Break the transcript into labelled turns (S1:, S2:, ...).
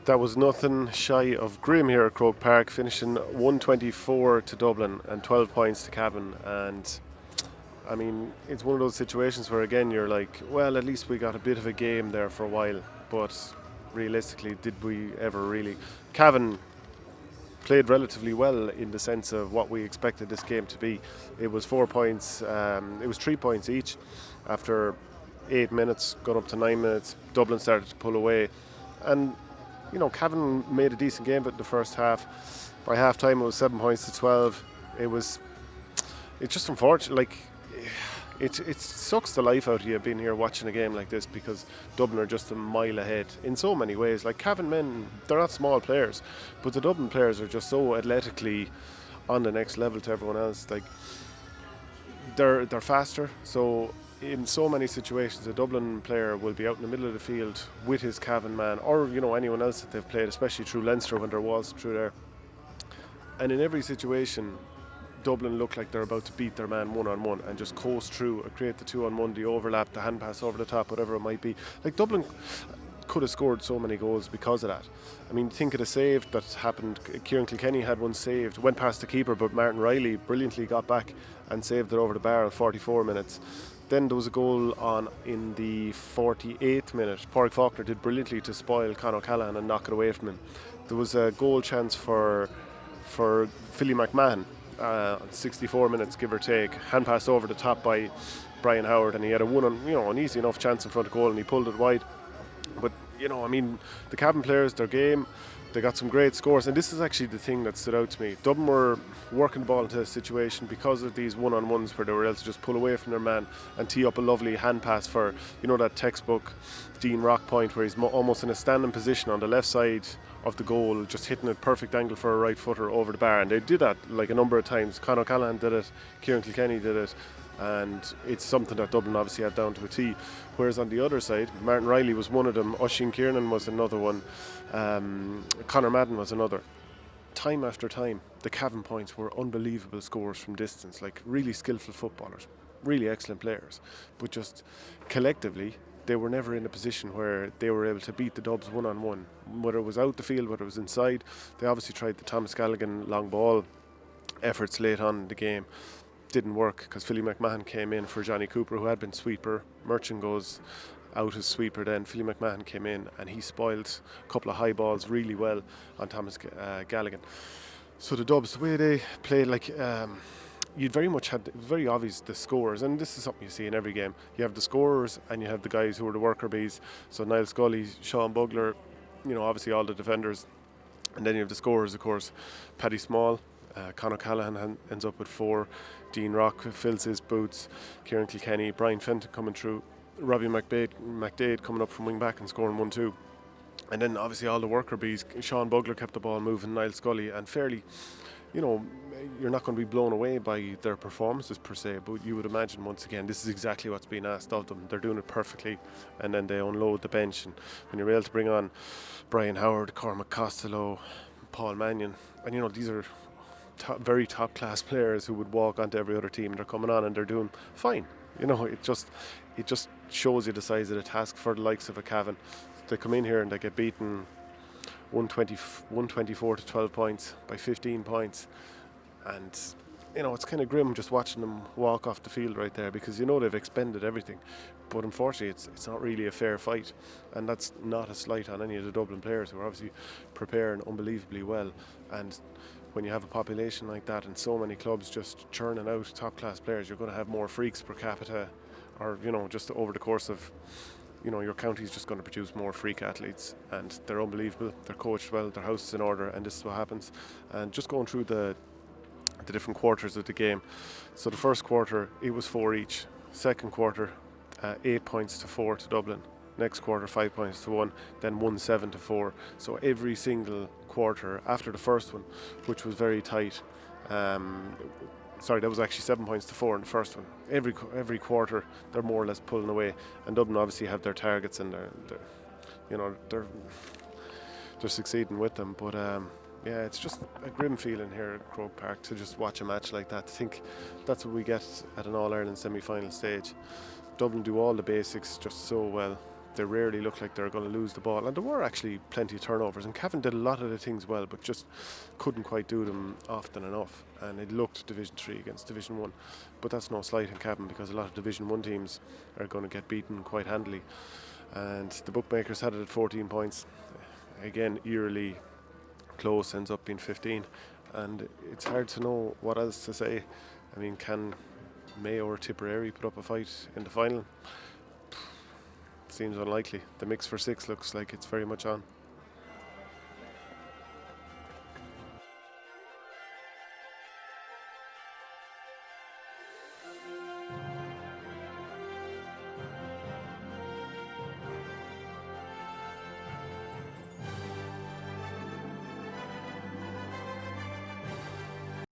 S1: That was nothing shy of grim here at Croke Park, finishing 124 to Dublin and 12 points to Cavan. And I mean, it's one of those situations where again you're like, well, at least we got a bit of a game there for a while. But realistically, did we ever really? Cavan played relatively well in the sense of what we expected this game to be. It was 4 points. It was 3 points each after 8 minutes, got up to 9 minutes. Dublin started to pull away, and Cavan made a decent game of it in the first half. By half time, it was 7 points to 12. It's just unfortunate. Like, it sucks the life out of you being here watching a game like this, because Dublin are just a mile ahead in so many ways. Like, Cavan men, they're not small players, but the Dublin players are just so athletically on the next level to everyone else. Like, they're faster, so in so many situations a Dublin player will be out in the middle of the field with his Cavan man, or anyone else that they've played, especially through Leinster when there was through there. And in every situation, Dublin look like they're about to beat their man one-on-one and just coast through and create the two-on-one, the overlap, the hand pass over the top, whatever it might be. Like, Dublin could have scored so many goals because of that. I mean, think of the save that happened. Kieran Kilkenny had one saved, went past the keeper, but Martin Riley brilliantly got back and saved it over the bar in 44 minutes. Then there was a goal on in the 48th minute. Pádraig Faulkner did brilliantly to spoil Conor O'Callaghan and knock it away from him. There was a goal chance for Philly McMahon, 64 minutes give or take. Hand pass over the top by Brian Howard, and he had an easy enough chance in front of goal, and he pulled it wide. But I mean, the Cavan players, their game, they got some great scores, and this is actually the thing that stood out to me. Dublin were working the ball into a situation because of these one-on-ones where they were able to just pull away from their man and tee up a lovely hand pass for, that textbook Dean Rock point where he's almost in a standing position on the left side of the goal, just hitting a perfect angle for a right footer over the bar. And they did that like a number of times. Conor O'Callaghan did it, Kieran Kilkenny did it, and it's something that Dublin obviously had down to a T. Whereas on the other side, Martin Riley was one of them, Oisin Kiernan was another one, Conor Madden was another. Time after time, the Cavan points were unbelievable scores from distance, like really skillful footballers, really excellent players, but just collectively they were never in a position where they were able to beat the Dubs one-on-one, whether it was out the field, whether it was inside. They obviously tried the Thomas Gallagher long ball efforts late on in the game. Didn't work because Philly McMahon came in for Johnny Cooper, who had been sweeper. Merchant goes out as sweeper then. Philly McMahon came in and he spoiled a couple of high balls really well on Thomas Gallagher. So the Dubs, the way they played, like, you'd very much had, it was very obvious the scorers, and this is something you see in every game. You have the scorers and you have the guys who are the worker bees. So Niall Scully, Sean Bugler, obviously all the defenders. And then you have the scorers, of course, Paddy Small, Conor O'Callaghan ends up with 4, Dean Rock fills his boots, Kieran Kilkenny, Brian Fenton coming through, Robbie McDade coming up from wing back and scoring 1-2. And then obviously all the worker bees. Sean Bugler kept the ball moving, Niall Scully, and fairly, you're not going to be blown away by their performances per se, but you would imagine once again this is exactly what's being asked of them. They're doing it perfectly, and then they unload the bench, and when you're able to bring on Brian Howard, Cormac Costello, Paul Mannion, and these are very top class players who would walk onto every other team, and they're coming on and they're doing fine. It just shows you the size of the task for the likes of a Cavan. They come in here and they get beaten 124 to 12 points by 15 points, and it's kind of grim just watching them walk off the field right there, because they've expended everything, but unfortunately it's not really a fair fight. And that's not a slight on any of the Dublin players who are obviously preparing unbelievably well. And when you have a population like that and so many clubs just churning out top class players, you're going to have more freaks per capita, or just over the course of your county's just going to produce more freak athletes, and they're unbelievable, they're coached well, their house is in order, and this is what happens. And just going through the different quarters of the game. So the first quarter, it was 4 each. Second quarter, 8 points to 4 to Dublin. Next quarter, 5 points to 1, then 1-7 to 4. So every single quarter after the first one, which was very tight, that was actually 7 points to 4 in the first one. Every quarter they're more or less pulling away, and Dublin obviously have their targets, and they're succeeding with them. But it's just a grim feeling here at Croke Park to just watch a match like that. To think that's what we get at an All-Ireland semi-final stage. Dublin do all the basics just so well. they rarely look like they're going to lose the ball. And there were actually plenty of turnovers, and Cavan did a lot of the things well, but just couldn't quite do them often enough. And it looked Division 3 against Division 1. But that's no slight in Cavan, because a lot of Division 1 teams are going to get beaten quite handily. And the bookmakers had it at 14 points. Again, eerily close, ends up being 15. And it's hard to know what else to say. I mean, can Mayo or Tipperary put up a fight in the final? Seems unlikely. The mix for 6 looks like it's very much on.